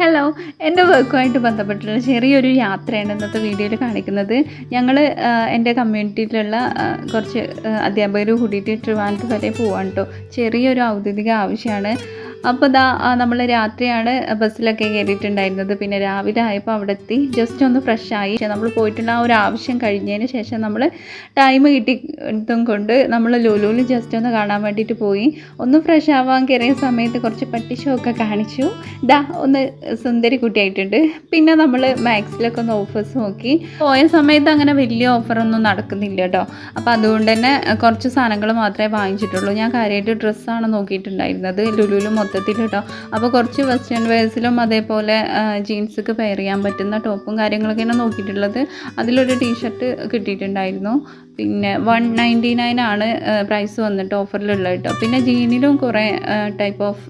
Hello, എൻ്റെ വർക്കുമായിട്ട് ബന്ധപ്പെട്ടുള്ള ചെറിയൊരു യാത്രയാണ് ഇന്നത്തെ വീഡിയോയിൽ കാണിക്കുന്നത്. ഞങ്ങൾ എൻ്റെ കമ്മ്യൂണിറ്റിയിലുള്ള കുറച്ച് അധ്യാപകർ കൂടിയിട്ട് ട്രിവാൻഡ്രം വരെ പോവാണ് കേട്ടോ. ചെറിയൊരു ഔദ്യോഗിക ആവശ്യമാണ്. അപ്പോൾ നമ്മൾ രാത്രിയാണ് ബസ്സിലൊക്കെ കയറിയിട്ടുണ്ടായിരുന്നത്. പിന്നെ രാവിലെ ആയപ്പോൾ അവിടെ എത്തി ജസ്റ്റ് ഒന്ന് ഫ്രഷായി. നമ്മൾ പോയിട്ടുള്ള ആ ഒരു ആവശ്യം കഴിഞ്ഞതിന് ശേഷം നമ്മൾ ടൈം കിട്ടിയതും കൊണ്ട് നമ്മൾ ലുലുവിൽ ജസ്റ്റ് ഒന്ന് കാണാൻ വേണ്ടിയിട്ട് പോയി. ഒന്ന് ഫ്രഷ് ആവാൻ കയറിയ സമയത്ത് കുറച്ച് പട്ടിഷോ ഒക്കെ കാണിച്ചു. ഒന്ന് സുന്ദരി കുട്ടിയായിട്ടുണ്ട്. പിന്നെ നമ്മൾ മാക്സിലൊക്കെ ഒന്ന് ഓഫേഴ്സ് നോക്കി. പോയ സമയത്ത് അങ്ങനെ വലിയ ഓഫറൊന്നും നടക്കുന്നില്ല കേട്ടോ. അപ്പോൾ അതുകൊണ്ട് തന്നെ കുറച്ച് സാധനങ്ങൾ മാത്രമേ വാങ്ങിച്ചിട്ടുള്ളൂ. ഞാൻ കാര്യമായിട്ട് ഡ്രസ്സാണ് നോക്കിയിട്ടുണ്ടായിരുന്നത് ലുലുവിൽ മൊത്തത്തിൽ കേട്ടോ. അപ്പോൾ കുറച്ച് വെസ്റ്റേൺ വെയർസിലും അതേപോലെ ജീൻസൊക്കെ പെയർ ചെയ്യാൻ പറ്റുന്ന ടോപ്പും കാര്യങ്ങളൊക്കെയാണ് നോക്കിയിട്ടുള്ളത്. അതിലൊരു ടീഷർട്ട് കിട്ടിയിട്ടുണ്ടായിരുന്നു. പിന്നെ 199 ആണ് പ്രൈസ് വന്നിട്ട് ഓഫറിലുള്ളത് കേട്ടോ. പിന്നെ ജീനിലും കുറേ ടൈപ്പ് ഓഫ്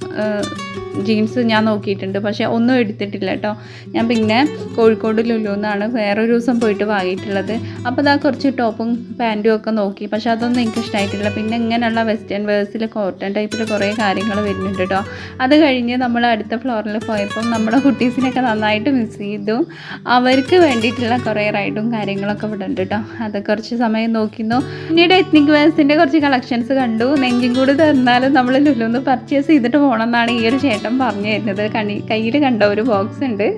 ജീൻസ് ഞാൻ നോക്കിയിട്ടുണ്ട്, പക്ഷേ ഒന്നും എടുത്തിട്ടില്ല കേട്ടോ. ഞാൻ പിന്നെ കോഴിക്കോട് ലുലുന്നാണ് വേറൊരു ദിവസം പോയിട്ട് വാങ്ങിയിട്ടുള്ളത്. അപ്പോൾ കുറച്ച് ടോപ്പും പാൻറ്റും ഒക്കെ നോക്കി, പക്ഷേ അതൊന്നും എനിക്ക് ഇഷ്ടമായിട്ടില്ല. പിന്നെ ഇങ്ങനെയുള്ള വെസ്റ്റേൺ വെയർസിൽ കോട്ടൺ ടൈപ്പിൽ കുറേ കാര്യങ്ങൾ വരുന്നുണ്ട് കേട്ടോ. അത് കഴിഞ്ഞ് നമ്മൾ അടുത്ത ഫ്ലോറിൽ പോയപ്പം നമ്മുടെ കുട്ടീസിനൊക്കെ നന്നായിട്ട് മിസ് ചെയ്തു. അവർക്ക് വേണ്ടിയിട്ടുള്ള കുറേ റൈഡും കാര്യങ്ങളൊക്കെ ഇവിടെ ഉണ്ട് കേട്ടോ. അത് കുറച്ച് സമയം നോക്കിയിരുന്നു. പിന്നീട് എത്നിക് വെയർസിൻ്റെ കുറച്ച് കളക്ഷൻസ് കണ്ടു. നെഞ്ചും കൂടി തന്നാലും നമ്മൾ ലുലുന്ന് പർച്ചേസ് ചെയ്തിട്ട് പോകണമെന്നാണ് ഈ ഒരു ചേട്ടൻ പറഞ്ഞു തരുന്നത്. കയ്യിൽ കണ്ട ഒരു ബോക്സ് ഉണ്ട്,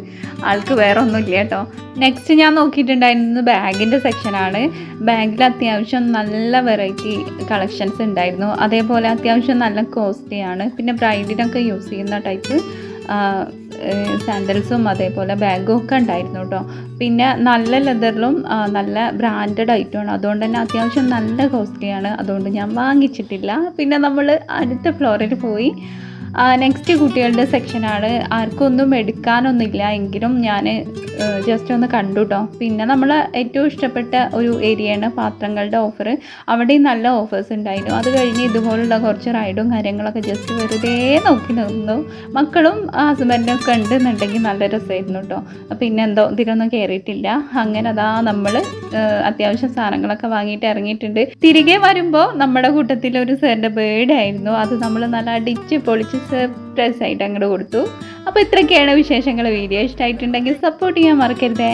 ആൾക്ക് വേറെ ഒന്നുമില്ല കേട്ടോ. നെക്സ്റ്റ് ഞാൻ നോക്കിയിട്ടുണ്ടായിരുന്നത് ബാഗിൻ്റെ സെക്ഷനാണ്. ബാഗിൽ അത്യാവശ്യം നല്ല വെറൈറ്റി കളക്ഷൻസ് ഉണ്ടായിരുന്നു. അതേപോലെ അത്യാവശ്യം നല്ല കോസ്റ്റ്ലിയാണ്. പിന്നെ ബ്രൈഡിനൊക്കെ യൂസ് ചെയ്യുന്ന ടൈപ്പ് സാൻഡൽസും അതേപോലെ ബാഗും ഒക്കെ ഉണ്ടായിരുന്നു കേട്ടോ. പിന്നെ നല്ല ലെതറിലും നല്ല ബ്രാൻഡഡ് ഐറ്റമാണ്. അതുകൊണ്ട് തന്നെ അത്യാവശ്യം നല്ല കോസ്റ്റ്ലിയാണ്. അതുകൊണ്ട് ഞാൻ വാങ്ങിച്ചിട്ടില്ല. പിന്നെ നമ്മൾ അടുത്ത ഫ്ലോറിൽ പോയി. നെക്സ്റ്റ് കുട്ടികളുടെ സെക്ഷനാണ്. ആർക്കും ഒന്നും എടുക്കാനൊന്നുമില്ല, എങ്കിലും ഞാൻ ജസ്റ്റ് ഒന്ന് കണ്ടു കേട്ടോ. പിന്നെ നമ്മൾ ഏറ്റവും ഇഷ്ടപ്പെട്ട ഒരു ഏരിയയാണ് പാത്രങ്ങളുടെ ഓഫർ. അവിടെയും നല്ല ഓഫേഴ്സ് ഉണ്ടായിരുന്നു. അത് കഴിഞ്ഞ് ഇതുപോലുള്ള കുറച്ച് റൈഡും കാര്യങ്ങളൊക്കെ ജസ്റ്റ് വെറുതെ നോക്കി നിന്നു. മക്കളും ഹസ്ബൻഡും ഒക്കെ ഉണ്ടെന്നുണ്ടെങ്കിൽ നല്ല രസമായിരുന്നു കേട്ടോ. പിന്നെ എന്തോ ഇതിലൊന്നും കയറിയിട്ടില്ല. അങ്ങനെ നമ്മൾ അത്യാവശ്യം സാധനങ്ങളൊക്കെ വാങ്ങിയിട്ട് ഇറങ്ങിയിട്ടുണ്ട്. തിരികെ വരുമ്പോൾ നമ്മുടെ കൂട്ടത്തിൽ ഒരു സാറിൻ്റെ ബേർഡ് ആയിരുന്നു. അത് നമ്മൾ നല്ല അടിച്ച് പൊളിച്ച് സർപ്രൈസ് ആയിട്ട് അങ്ങോട്ട് കൊടുത്തു. അപ്പോൾ ഇത്രയൊക്കെയാണ് വിശേഷങ്ങൾ. വീഡിയോ ഇഷ്ടമായിട്ടുണ്ടെങ്കിൽ സപ്പോർട്ട് ചെയ്യാൻ മറക്കരുതേ.